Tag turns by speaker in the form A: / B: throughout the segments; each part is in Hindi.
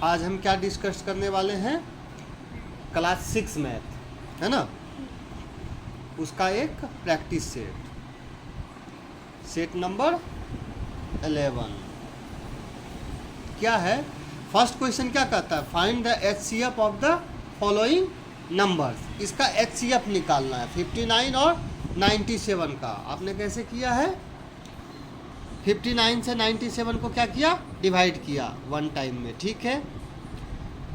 A: आज हम क्या डिस्कस करने वाले हैं? क्लास 6 मैथ, है ना, उसका एक प्रैक्टिस सेट नंबर 11। क्या है? फर्स्ट क्वेश्चन क्या कहता है? Find the HCF of the following numbers. इसका HCF निकालना है 59 और 97 का। आपने कैसे किया है? 59 से 97 को क्या किया? डिवाइड किया वन टाइम में, ठीक है।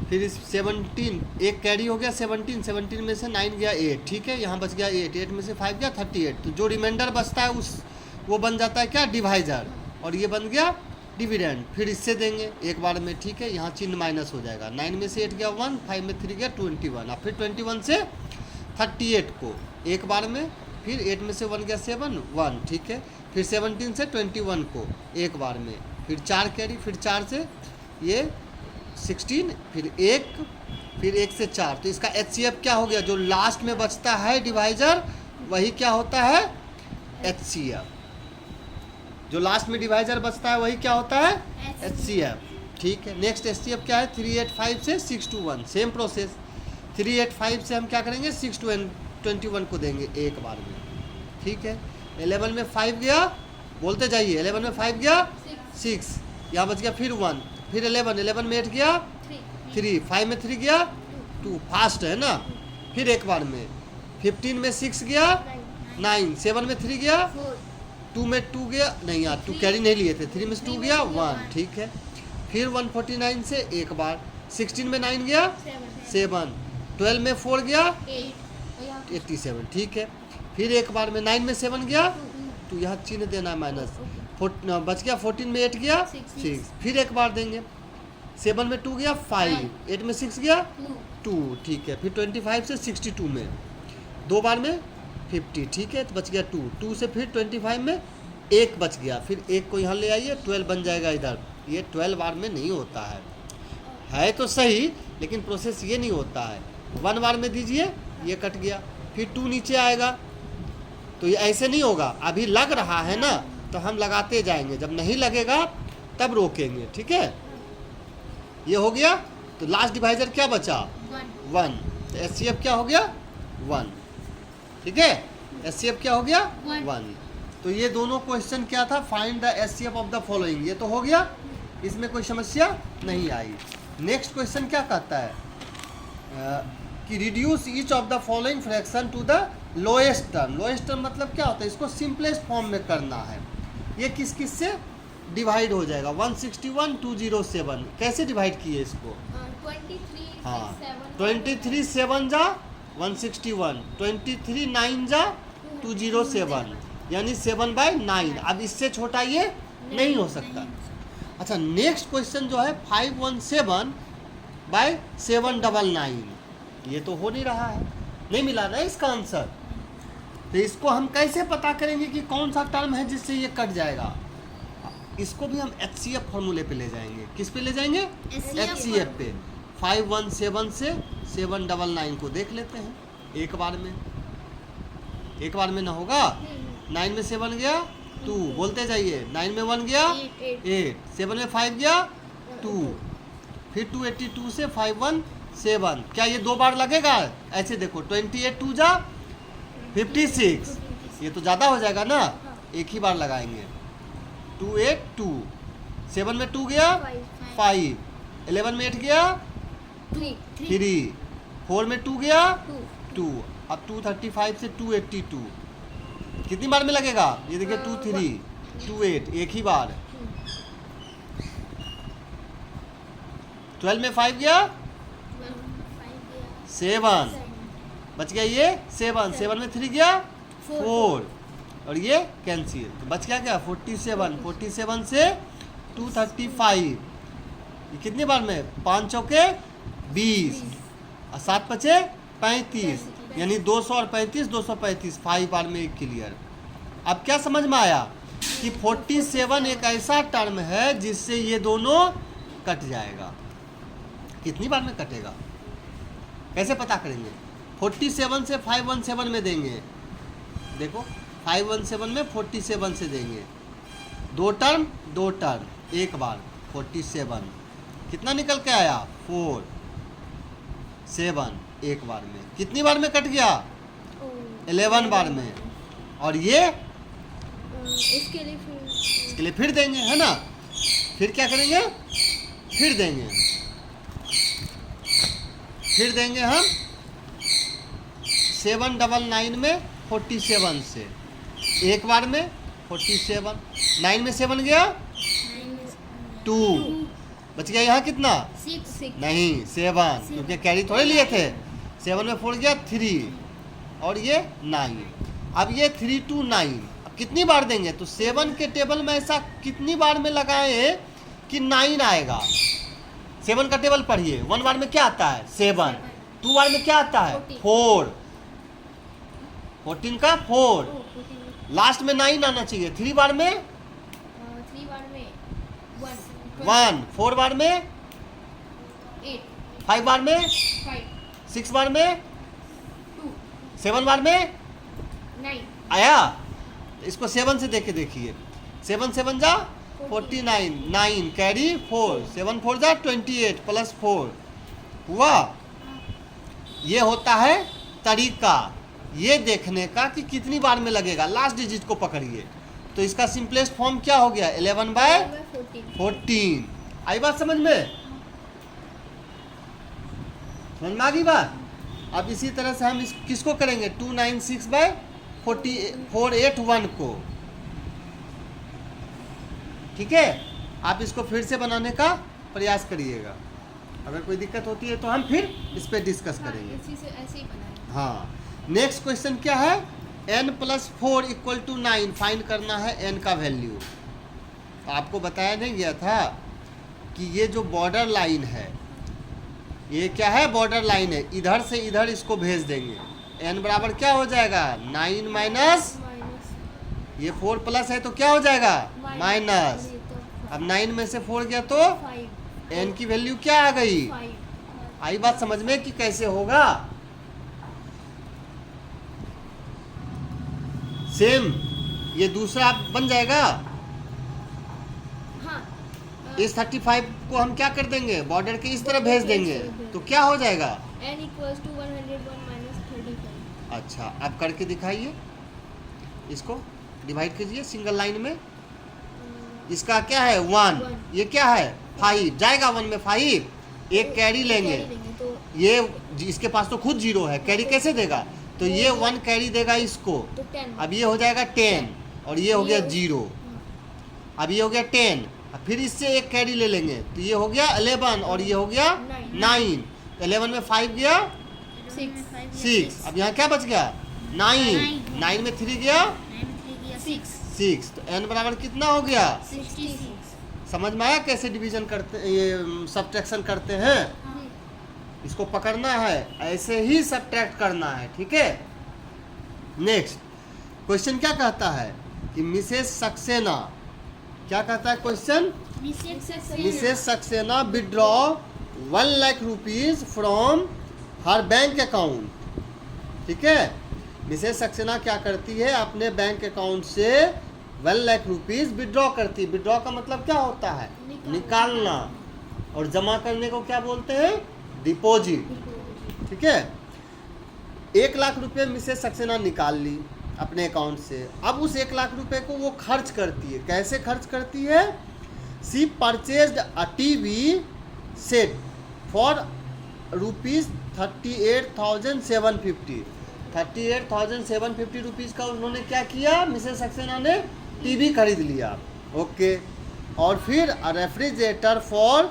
A: फिर इस 17 एक कैरी हो गया, 17 में से 9 गया 8, ठीक है। यहाँ बच गया 8 में से 5 गया 38। तो जो रिमाइंडर बचता है उस वो बन जाता है क्या? डिवाइजर, और ये बन गया डिविडेंड। फिर इससे देंगे एक बार में, ठीक है। यहाँ चिन्ह माइनस हो जाएगा। 9 में से 8 गया 1, 5 में 3 गया 21, और फिर 21 से 38 को एक बार में, फिर 8 में से 1 गया 7 1, ठीक है। फिर 17 से 21 को एक बार में, फिर 4 कैरी, फिर 4 से ये 16, फिर 1 से 4। तो इसका HCF क्या हो गया? जो लास्ट में बचता है डिवाइजर वही क्या होता है? HCF। जो लास्ट में डिवाइजर बचता है वही क्या होता है? HCF, ठीक है। नेक्स्ट HCF क्या है? 385 से 621, सेम प्रोसेस। 385 से हम क्या करेंगे? 621 को देंगे एक बार में, ठीक है। 11 में 5 गया, बोलते जाइए। 11 में 5 गया 6, यहाँ बच गया फिर 1, फिर 11 में 8 गया 3, 5 में 3 गया 2, फास्ट है ना। फिर एक बार में 15 में 6 गया 9, 7 में 3 गया 2 में 2 गया, नहीं यार 2 कैरी नहीं लिए थे, 3 में से 2 गया 1, ठीक है। फिर 149 से एक बार, 16 में 9 गया 7, 12 में 4 गया 87, ठीक है। फिर एक बार में 9 में 7 गया, तो यहाँ चिन्ह देना है माइनस, बच गया 14 में 8 गया 6, फिर एक बार देंगे। 7 में 2 गया 5, 8 में 6 गया 2, ठीक है। फिर 25 से 62 में दो बार में 50, ठीक है। तो बच गया 2 से फिर 25 में 1 बच गया, फिर 1 को यहाँ ले आइए, 12 बन जाएगा इधर। ये 12 बार में नहीं होता है तो सही, लेकिन प्रोसेस ये नहीं होता है। 1 बार में दीजिए, ये कट गया, फिर 2 नीचे आएगा, तो ये ऐसे नहीं होगा। अभी लग रहा है ना, तो हम लगाते जाएंगे, जब नहीं लगेगा तब रोकेंगे, ठीक है। ये हो गया। तो लास्ट डिवाइजर क्या बचा? 1। तो HCF क्या हो गया? 1, ठीक है। HCF क्या हो गया? 1। तो ये दोनों क्वेश्चन क्या था? Find the HCF of the following. ये तो हो गया, इसमें कोई समस्या नहीं आई। नेक्स्ट क्वेश्चन क्या कहता है कि reduce each of the following fraction to the lowest term. Lowest term मतलब क्या होता है? इसको सिंपलेस्ट फॉर्म में करना है। ये किस किस से डिवाइड हो जाएगा? 161 207। कैसे डिवाइड किए इसको? 23 7 जा 161, 23 9 जा 207, यानी 7/9। अब इससे छोटा ये नहीं हो सकता। अच्छा, नेक्स्ट क्वेश्चन जो है 517/799। ये तो हो नहीं रहा है, नहीं मिला ना इसका आंसर। तो इसको हम कैसे पता करेंगे कि कौन सा टर्म है जिससे ये कट जाएगा? इसको भी हम HCF फॉर्मूले पे ले जाएंगे। किस पे ले जाएंगे? HCF पे। 517 से 799 को देख लेते हैं एक बार में ना होगा। 9 में 7 गया 2, बोलते जाइए। 9 में 1 गया 8, 7 में 5 गया 2, फिर 282 से 517। क्या ये 2 बार लगेगा? ऐसे देखो, 28 2 जा 56, ये तो ज़्यादा हो जाएगा ना, एक ही बार लगाएंगे। 282, 7 में 2 गया 5, 11 में 8 गया 3, 4 में 2 गया 2, अब 235 से 282 कितनी बार में लगेगा? ये देखिए 2 3 2 8, एक ही बार। 12 में 5 गया 7, बच गया ये 7 में 3 गया 4, और ये कैंसिल, तो बच गया क्या? 47 से 235, ये कितनी बार में? 5 चौके 20, और 7 बचे 35, यानी 200 और 35 235, 5 बार में एक क्लियर। अब क्या समझ में आया कि 47 एक ऐसा टर्म है जिससे ये दोनों कट जाएगा। कितनी बार में कटेगा कैसे पता करेंगे? 47 से 517 में देंगे, देखो 517 में 47 से देंगे, दो टर्म एक बार 47, कितना निकल के आया 4 7 एक बार में। कितनी बार में कट गया 11 बार में। और ये इसके लिए फिर देंगे, है ना। फिर क्या करेंगे, फिर देंगे हम 799 में 47 से एक बार में 47, 9 में 7 गया 2, बच गया यहाँ कितना
B: 6
A: नहीं 7, क्योंकि कैरी थोड़े लिए थे। 7 में 4 गया 3 और ये 9। अब ये 3 2 9 अब कितनी बार देंगे, तो 7 के टेबल में ऐसा कितनी बार में लगाए कि 9 आएगा। 7 का टेबल पढ़िए, 1 बार में क्या आता है 7, 2 बार में क्या आता है 4, 14 का 4, लास्ट में 9 आना चाहिए। 3 बार में 1, 4 बार में
B: 8,
A: 5 बार में
B: 5,
A: 6 बार में
B: 2,
A: 7 बार में
B: 9,
A: आया। इसको 7 से देखे देखिए, 7 7 जा 49, 9 कैरी 4, 7 4 जा 28 प्लस 4 हुआ। ये होता है तरीका ये देखने का कि कितनी बार में लगेगा। लास्ट डिजिट को पकड़िए, तो इसका सिंपलेस्ट फॉर्म क्या हो गया 11/14। आई बात समझ में, समझ में आ गई बात। अब इसी तरह से हम किसको करेंगे 296/481 को, ठीक है। आप इसको फिर से बनाने का प्रयास करिएगा। अगर कोई दिक्कत होती है तो हम फिर इस पे डिस्कस करेंगे।
B: इसी से ऐसे ही बनाएंगे।
A: हाँ, नेक्स्ट क्वेश्चन क्या है, n + 4 = 9 फाइंड करना है n का वैल्यू। तो आपको बताया नहीं गया था कि ये जो बॉर्डर लाइन है, ये क्या है बॉर्डर लाइन है, इधर से इधर इसको भेज देंगे। n बराबर क्या हो जाएगा 9 माइनस, ये 4 प्लस है तो क्या हो जाएगा माइनस। अब 9 में से 4 गया तो n की वैल्यू क्या आ गई। आई बात समझ में कि कैसे होगा। सेम ये दूसरा बन जाएगा।
B: हाँ,
A: इस 35 को हम क्या कर देंगे बॉर्डर के इस तरह भेज देंगे, तो क्या हो जाएगा
B: n = 101 - 35।
A: अच्छा, अब करके दिखाइए, इसको डिवाइड कीजिए सिंगल लाइन में। इसका क्या है 1, ये क्या है 5 जाएगा 1 में 5, एक कैरी लेंगे।
B: तो
A: ये इसके पास तो खुद 0 है, कैरी कैसे देगा, तो ये 1 कैरी देगा इसको।
B: 10।
A: अब ये हो जाएगा 10 और ये हो गया 0। अब ये हो गया 10, अब फिर इससे एक कैरी ले लेंगे तो ये हो गया 11 और ये हो गया 9। 11 में 5 गया 6। अब यहाँ क्या बच गया 9, 9 में 3 गया 6। तो n बराबर कितना हो गया
B: 66।
A: समझ में आया कैसे डिवीजन करते, ये सब्ट्रैक्शन करते हैं। इसको पकड़ना है, ऐसे ही सब्ट्रैक्ट करना है, ठीक है। नेक्स्ट क्वेश्चन क्या कहता है कि मिसेस सक्सेना, क्या कहता है question, Mrs Saxena withdraw 1 lakh rupees from her bank account, ठीक है। मिसेस सक्सेना क्या करती है, अपने बैंक अकाउंट से 1 लाख रुपीज विड्रॉ करती है। विड्रॉ का मतलब क्या होता है निकालना, और जमा करने को क्या बोलते हैं डिपॉजिट, ठीक है। 1 लाख रुपए मिसेस सक्सेना निकाल ली अपने अकाउंट से। अब उस 1 लाख रुपए को वो खर्च करती है। कैसे खर्च करती है, she purchased a TV set for ₹38,750। 38,750 rupees का उन्होंने क्या किया, मिसेस सक्सेना ने टीवी खरीद लिया, ओके। और फिर रेफ्रिजरेटर फॉर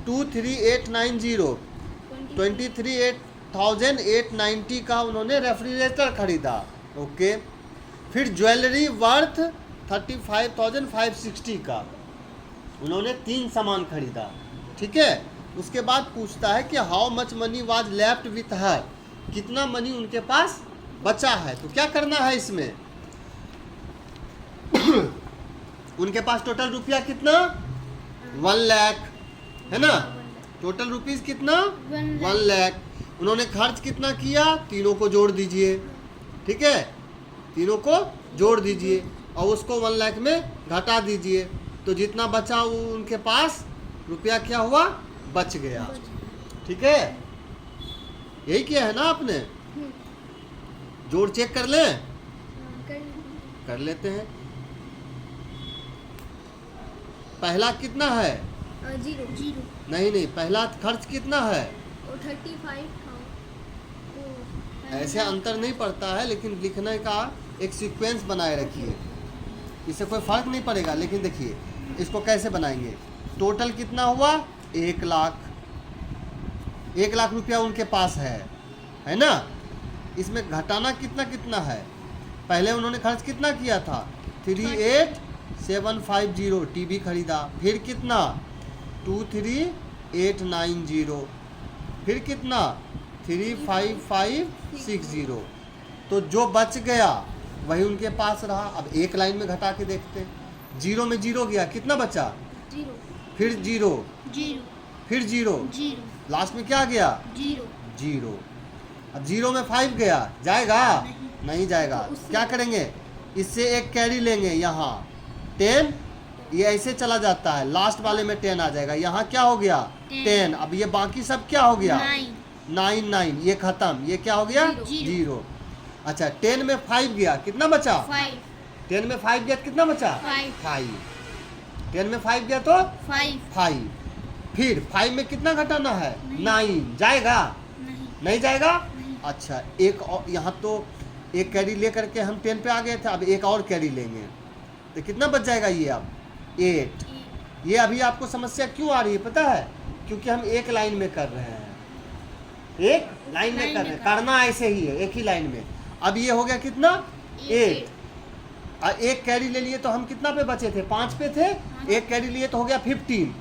A: 23,890 का उन्होंने रेफ्रिजरेटर खरीदा, ओके। फिर ज्वेलरी वर्थ 35,560 का उन्होंने 3 सामान खरीदा, ठीक है। उसके बाद पूछता है कि how much money was left with her, कितना मनी उनके पास बचा है। तो क्या करना है इसमें उनके पास टोटल रुपया कितना 1 लाख है ना, टोटल रुपीस कितना 1 लाख। उन्होंने खर्च कितना किया, तीनों को जोड़ दीजिए, ठीक है, तीनों को जोड़ दीजिए और उसको 1 लाख में घटा दीजिए, तो जितना बचा वो उनके पास रुपया क्या हुआ बच गया। ठीक है, यही किया है ना आपने। जोड़ चेक कर लें, कर लेते हैं। पहला कितना है?
B: 0 0
A: नहीं, पहला खर्च कितना है?
B: 35 था।
A: ऐसे अंतर नहीं पड़ता है, लेकिन लिखने का एक सीक्वेंस बनाए रखिए, इससे कोई फर्क नहीं पड़ेगा। लेकिन देखिए इसको कैसे बनाएंगे। टोटल कितना हुआ? 1 लाख। 1 लाख रुपया उनके पास है ना। इसमें घटाना कितना कितना है? पहले उन्होंने खर्च कितना किया था? 38750 टीवी खरीदा। फिर कितना? 23890। फिर कितना? 35560। तो जो बच गया वही उनके पास रहा। अब एक लाइन में घटा के देखते हैं। 0 में 0 गया, कितना बचा?
B: 0
A: फिर 0,
B: 0
A: फिर 0,
B: 0
A: लास्ट में क्या गया?
B: 0
A: 0। अब 0 में 5 गया, जाएगा? नहीं जाएगा।
B: तो उससे-
A: क्या करेंगे? इससे एक कैरी लेंगे, यहाँ 10, ये ऐसे चला जाता है, लास्ट वाले में 10 आ जाएगा। यहाँ क्या हो गया? 10। अब ये बाकी सब क्या हो गया? 9, ये खत्म। ये क्या हो गया? 0। अच्छा, 10 में 5 गया, कितना बचा?
B: 5
A: 10 में 5 गया, कितना बचा? 5। 10 में 5 गया तो 5। फिर 5 में कितना घटाना है? 9। जाएगा? नहीं जाएगा। अच्छा, एक और, यहाँ तो एक कैरी ले करके हम 10 पे आ गए थे। अब एक और कैरी लेंगे तो कितना बच जाएगा? ये अब 8। ये अभी आपको समस्या क्यों आ रही है पता है? क्योंकि हम एक लाइन में कर रहे हैं, एक लाइन में कर रहे हैं। करना ऐसे ही है, एक ही लाइन में। अब ये हो गया कितना? 8। और एक कैरी ले लिए तो हम कितना पे बचे थे? 5 पे थे। एक कैरी लिए तो हो गया 15।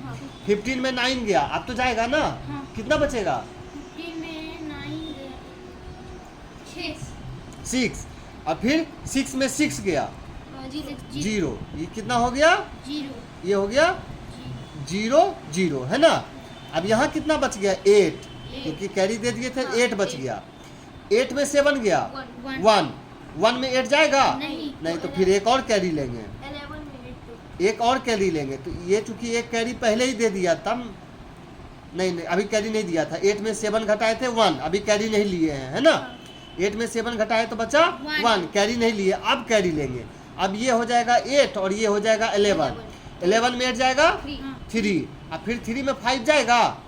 A: 15 में 9 गया, अब तो जाएगा ना। कितना बचेगा? 6। और फिर 6 में 6 गया, 0। ये कितना हो गया? ये हो गया 0 0, है ना। अब यहाँ कितना बच गया? 8, क्योंकि कैरी दे दिए थे। 8 बच गया। 8 में 7 गया, 1 में 8 जाएगा? नहीं, तो फिर एक और कैरी लेंगे,
B: 11 मिनट
A: एक और कैरी लेंगे। तो ये चूंकि एक कैरी पहले ही दे दिया, तब नहीं अभी कैरी नहीं दिया था। 8 में 7 घटाए थे 1, अभी कैरी नहीं लिए हैं, है ना। 8 में 7 घटाए तो बचा 1, कैरी नहीं लिए। अब कैरी लेंगे। अब ये हो जाएगा 8 और ये हो जाएगा 11। 11 में 8 जाएगा 3। अब फिर 3 में 5 जाएगा?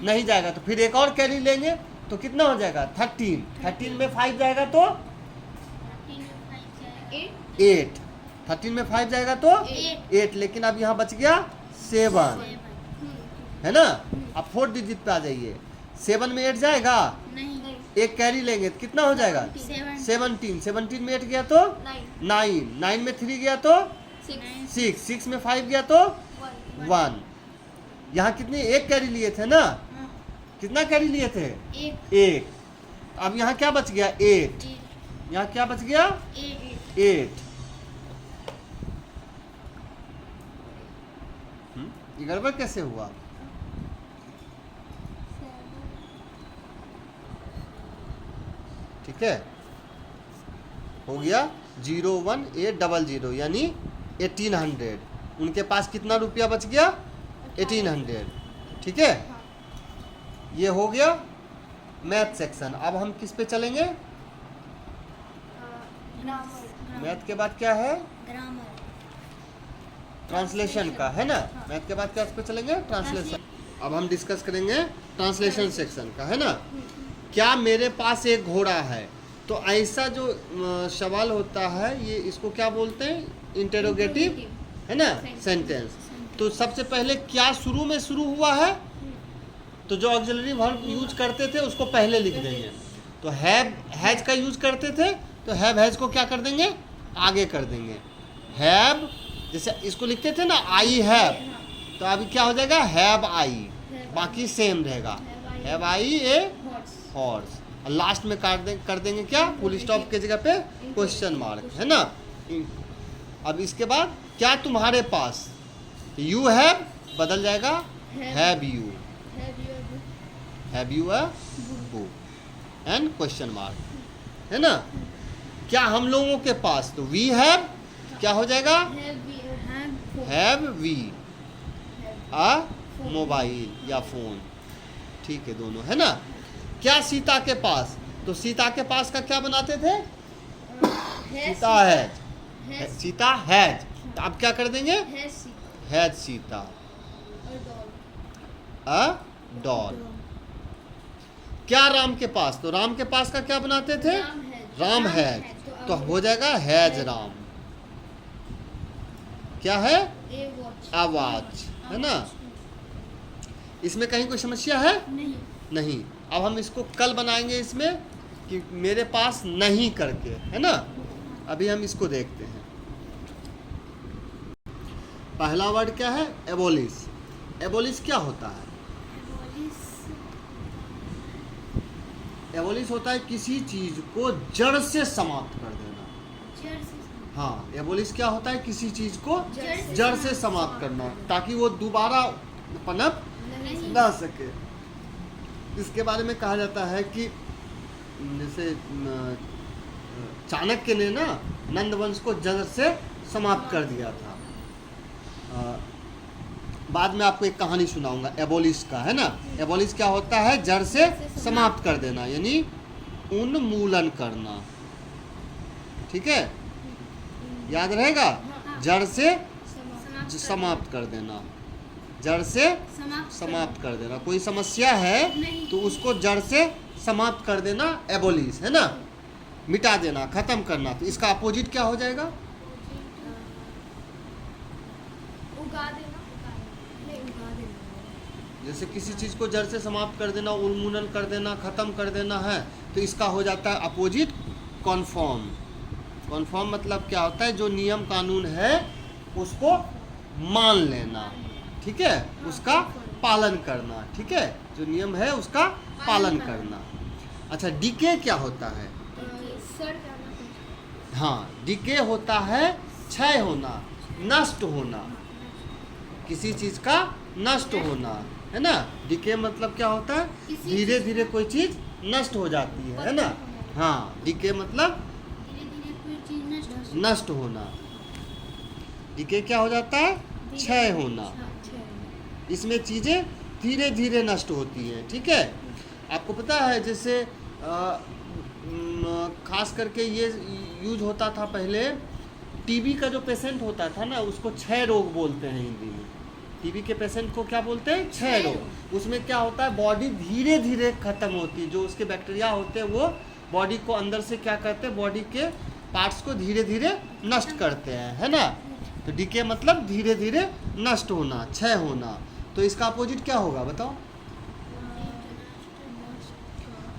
A: नहीं जाएगा। तो फिर एक और कैरी लेंगे तो कितना हो जाएगा? 13। 13 में 5 जाएगा तो 8। 13 में 5 जाएगा तो 8। लेकिन अब यहाँ बच गया 7, है ना। अब 4 डिजिट पे आ जाइए। 7 में 8 जाएगा? एक कैरी लेंगे तो कितना हो जाएगा? 17। 17 में 8 गया तो 9। 9 में 3 गया तो 6। 6 में 5 गया तो 1। यहाँ कितने? एक कैरी लिए थे ना। कितना कैरी लिए थे? 1। अब यहाँ क्या बच गया? 8। यहाँ क्या बच गया? 8। ये गड़बड़ कैसे हुआ? ठीक है, हो गया 01800, यानी 1800। उनके पास कितना रुपया बच गया? 1800। ठीक है, ये हो गया मैथ सेक्शन। अब हम किस पे चलेंगे? मैथ के बाद क्या है? ट्रांसलेशन का, है ना। मैथ के बाद क्या पे चलेंगे? ट्रांसलेशन। अब हम डिस्कस करेंगे ट्रांसलेशन सेक्शन का, है ना। क्या मेरे पास एक घोड़ा है? तो ऐसा जो सवाल होता है, ये इसको क्या बोलते हैं? इंटेरोगेटिव, है ना, सेंटेंस। तो सबसे पहले क्या शुरू में शुरू हुआ है, तो जो ऑक्सिलरी वर्ब यूज करते थे उसको पहले लिख देंगे। तो हैव हैज का यूज करते थे, तो हैव हैज को क्या कर देंगे? आगे कर देंगे। हैव, जैसे इसको लिखते थे ना आई हैव, तो अभी क्या हो जाएगा? हैव आई, बाकी सेम रहेगा। Have I a horse. Last में कर देंगे क्या? फुल स्टॉप के जगह पे क्वेश्चन मार्क, है ना। अब इसके बाद क्या तुम्हारे पास? यू हैव बदल जाएगा have you, have you a book and question mark, है ना। क्या हम लोगों के पास? तो वी हैव क्या हो जाएगा? हैव वी अ मोबाइल या फोन, ठीक है, दोनों है ना। क्या सीता के पास, तो सीता के पास का क्या बनाते थे, सीता हैज, सीता हैज, तो अब क्या कर देंगे, हैज सीता अ डॉल। क्या राम के पास, तो राम के पास का क्या बनाते थे, राम हैज, तो हो जाएगा हैज राम। क्या है, आवाज, है ना। इसमें कहीं कोई समस्या है, नहीं। अब हम इसको कल बनाएंगे इसमें कि मेरे पास नहीं करके, है ना। अभी हम इसको देखते हैं। पहला वर्ड क्या है, एबोलिश। एबोलिश क्या होता है, एबोलिश होता है किसी चीज को जड़ से समाप्त कर देना। हाँ, एबोलिश क्या होता है, किसी चीज को जड़ से समाप्त करना, ताकि वो दोबारा पनप ना सके। इसके बारे में कहा जाता है कि जैसे चाणक्य ने ना नंद वंश को जड़ से समाप्त कर दिया था। बाद में आपको एक कहानी सुनाऊंगा एबोलिश का, है ना। एबोलिश क्या होता है, जड़ से समाप्त कर देना, यानी उन्मूलन करना, ठीक है, याद रहेगा, जड़ से समाप्त कर देना, जड़ से समाप्त कर देना। कोई समस्या है तो उसको जड़ से समाप्त कर देना, एबोलिश, है ना, मिटा देना, खत्म करना। तो इसका अपोजिट क्या हो जाएगा,
B: उगा देना।
A: जैसे किसी चीज को जड़ से समाप्त कर देना, उन्मूलन कर देना, खत्म कर देना है, तो इसका हो जाता है अपोजिट कन्फर्म। कन्फर्म मतलब क्या होता है, जो नियम कानून है उसको मान लेना, ठीक है, उसका पालन करना, ठीक है, जो नियम है उसका पालन करना। अच्छा, डीके क्या होता है, हाँ, डीके होता है क्षय होना, नष्ट होना, किसी चीज का नष्ट होना, है ना। डीके मतलब क्या होता है, धीरे धीरे कोई चीज नष्ट हो जाती है ना। हाँ, डीके मतलब नष्ट होना। डीके क्या हो जाता है, क्षय होना। इसमें चीजें धीरे धीरे नष्ट होती हैं, ठीक है। आपको पता है, जैसे खास करके ये यूज होता था पहले, टीबी का जो पेशेंट होता था ना, उसको क्षय रोग बोलते हैं हिंदी में। टीबी के पेशेंट को क्या बोलते हैं, क्षय रोग। उसमें क्या होता है, बॉडी धीरे धीरे खत्म होती है, जो उसके बैक्टीरिया होते हैं वो बॉडी को अंदर से क्या करते हैं, बॉडी के पार्ट्स को धीरे धीरे नष्ट करते हैं, है ना। तो डीके मतलब धीरे धीरे नष्ट होना, क्षय होना। तो इसका अपोजिट क्या होगा, बताओ।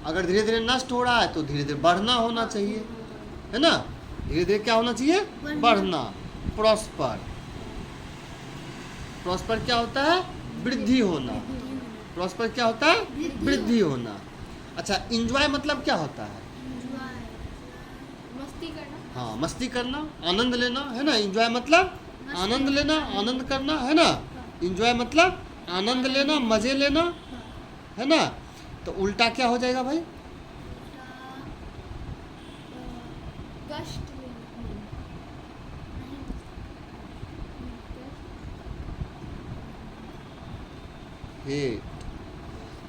A: अगर धीरे धीरे नष्ट हो रहा है तो धीरे धीरे बढ़ना होना चाहिए, है ना। धीरे धीरे क्या होना चाहिए, बढ़ना, प्रॉस्पर। प्रॉस्पर क्या होता है, वृद्धि होना। प्रॉस्पर क्या होता है, वृद्धि होना। अच्छा, एंजॉय मतलब क्या होता है,
B: मस्ती करना।
A: हाँ, मस्ती करना, आनंद लेना, है ना। एंजॉय मतलब आनंद लेना, आनंद करना, है ना। एंजॉय मतलब आनंद लेना, मजे लेना, है ना। तो उल्टा क्या हो जाएगा भाई,
B: कष्ट
A: हेट।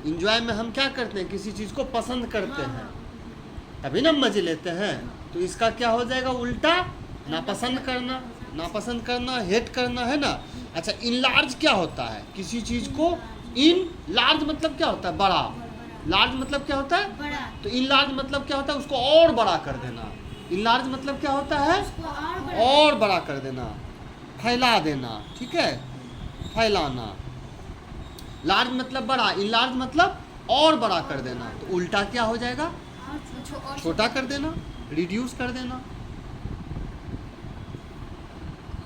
A: एंजॉय में हम क्या करते हैं, किसी चीज को पसंद करते हैं, तभी ना मजे लेते हैं। तो इसका क्या हो जाएगा उल्टा, नापसंद करना, नापसंद करना, हेट करना, है ना। अच्छा, इनलार्ज क्या होता है, किसी चीज को इन लार्ज मतलब क्या होता है, बड़ा। लार्ज मतलब क्या होता है,
B: बड़ा।
A: तो इनलार्ज मतलब क्या होता है, उसको और बड़ा कर देना। इनलार्ज मतलब क्या होता है, और बड़ा कर देना, फैला देना, ठीक है, फैलाना। लार्ज मतलब बड़ा, इनलार्ज मतलब और बड़ा कर देना। तो उल्टा क्या हो जाएगा, छोटा कर देना, रिड्यूस कर देना।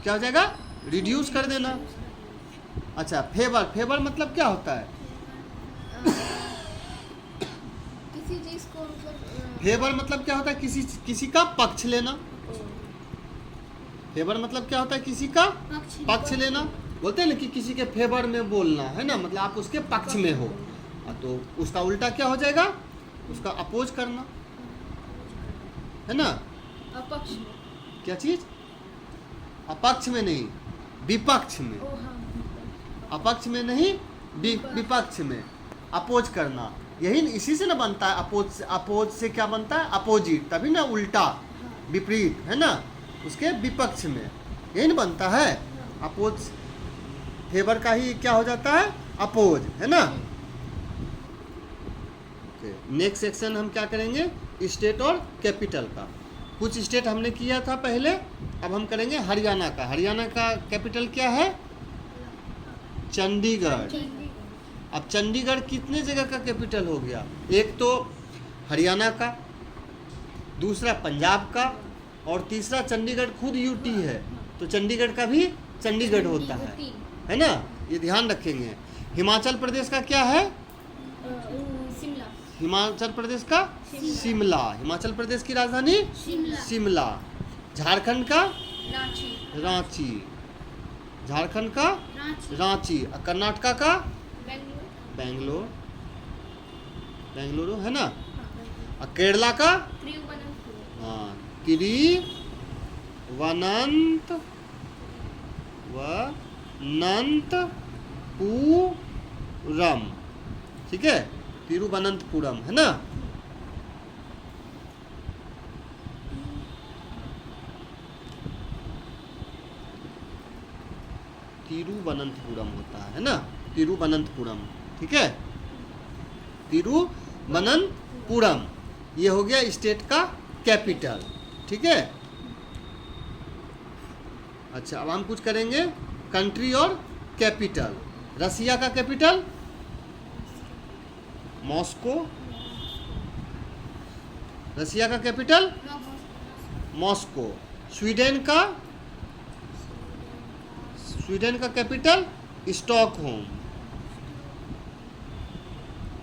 A: क्या हो जाएगा, रिड्यूस कर देना। अच्छा, फेवर। फेवर मतलब क्या होता है,
B: किसी चीज को मतलब
A: फेवर मतलब क्या होता है, किसी का पक्ष लेना। फेवर मतलब क्या होता है, किसी का पक्ष लेना। बोलते हैं ना कि किसी के फेवर में बोलना, है ना, मतलब आप उसके पक्ष में हो। तो उसका उल्टा क्या हो जाएगा, उसका अपोज करना, है ना।
B: अपक्ष में।
A: क्या चीज, अपक्ष में नहीं, विपक्ष में।
B: ओ हाँ,
A: अपक्ष में नहीं, विपक्ष में, अपोज करना, यही इसी से ना बनता है अपोज। अपोज से क्या बनता है? अपोजिट, तभी ना उल्टा, विपरीत, है ना, उसके विपक्ष में यही ना बनता है। अपोज फेवर का ही क्या हो जाता है? अपोज, है ना। नेक्स्ट सेक्शन हम क्या करेंगे? स्टेट और कैपिटल का। कुछ स्टेट हमने किया था पहले, अब हम करेंगे हरियाणा का। हरियाणा का कैपिटल क्या है? चंडीगढ़। अब चंडीगढ़ कितने जगह का कैपिटल हो गया? एक तो हरियाणा का, दूसरा पंजाब का, और तीसरा चंडीगढ़ खुद यूटी है, तो चंडीगढ़ का भी चंडीगढ़ होता है ना, ये ध्यान रखेंगे। हिमाचल प्रदेश का क्या है?
B: शिमला।
A: हिमाचल प्रदेश का शिमला। हिमाचल प्रदेश की राजधानी शिमला। झारखंड का रांची। झारखंड का रांची। और कर्नाटका का बेंगलोर। बेंगलुरु, है ना। और केरला का हाँ तिरुवनंतपुरम, ठीक है, तिरुवनंतपुरम, है ना। तिरुवनंतपुरम होता है ना, तिरुवनंतपुरम, ठीक है, तिरुवनंतपुरम। ये हो गया स्टेट का कैपिटल, ठीक है। अच्छा, अब हम कुछ करेंगे कंट्री और कैपिटल। रसिया का कैपिटल मॉस्को। रसिया का कैपिटल मॉस्को। स्वीडन का कैपिटल स्टॉकहोम।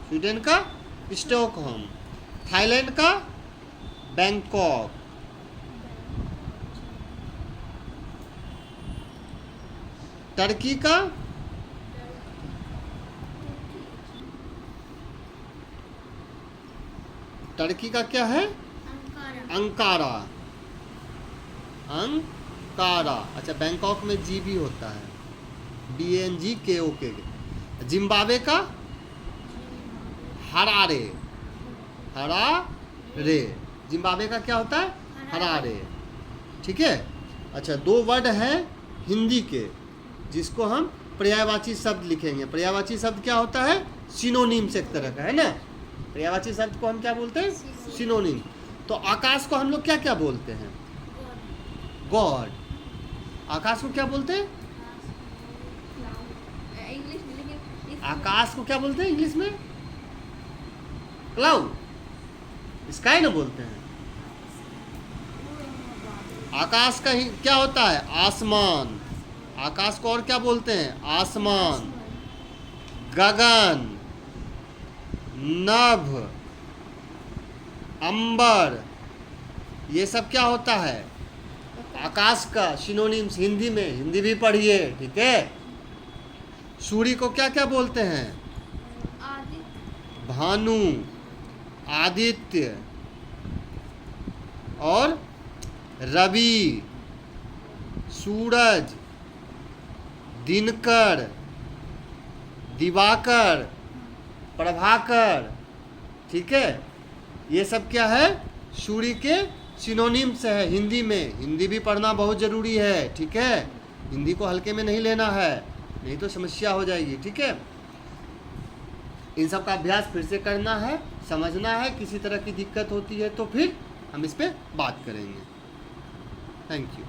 A: स्वीडन का स्टॉकहोम। थाईलैंड का बैंकॉक। टर्की का क्या है? अंकारा। अंकारा। अच्छा, बैंकॉक में जी भी होता है, BNGKOK। जिम्बाब्वे का हरारे। हरारे। जिम्बाब्वे का क्या होता है? हरारे, ठीक है। अच्छा, दो वर्ड हैं हिंदी के जिसको हम पर्यायवाची शब्द लिखेंगे। पर्यायवाची शब्द क्या होता है? सिनोनिम्स एक तरह का, है ना। पर्यायवाची शब्द को हम क्या बोलते हैं? सिनोनिम। तो आकाश को हम लोग क्या क्या बोलते हैं? गॉड। आकाश को क्या बोलते हैं? आकाश को क्या बोलते हैं इंग्लिश में? क्लाउड, स्काई ना बोलते हैं। आकाश का ही क्या होता है? आसमान। आकाश को और क्या बोलते हैं? आसमान, गगन, नभ, अंबर, ये सब क्या होता है? आकाश का सिनोनिम्स हिंदी में। हिंदी भी पढ़िए, ठीक है। सूर्य को क्या क्या बोलते हैं? भानु, आदित्य, और रवि, सूरज, दिनकर, दिवाकर, प्रभाकर, ठीक है। ये सब क्या है? सूर्य के सिनोनिम्स है हिंदी में। हिंदी भी पढ़ना बहुत ज़रूरी है, ठीक है। हिंदी को हल्के में नहीं लेना है, नहीं तो समस्या हो जाएगी, ठीक है। इन सब का अभ्यास फिर से करना है, समझना है। किसी तरह की दिक्कत होती है तो फिर हम इस पे बात करेंगे। Thank you.